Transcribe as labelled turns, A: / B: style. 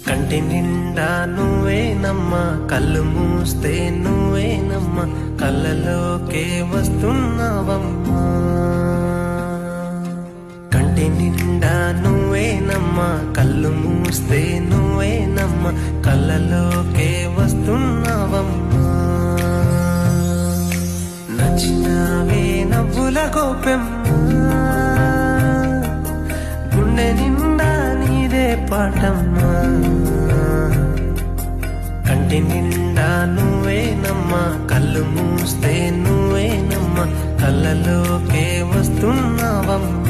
A: కంటి నిండా నువ్వేనమ్మా, కళ్ళు మూస్తే నువ్వేనమ్మా, కళ్ళలోకే వస్తున్నావమ్మా. కంటి నిండా నువ్వేనమ్మా, కళ్ళు మూస్తే నువ్వేనమ్మా, కళ్ళలోకే వస్తున్నావమ్మా. నచ్చినావే నవ్వుల గోపెమ్మా, గుండె నిండా నీదే పాటమ్మా. కంటి నిండా నువ్వేనమ్మా, కళ్ళు మూస్తే నువ్వేనమ్మా, కళ్ళలోకే వస్తున్నావమ్మా.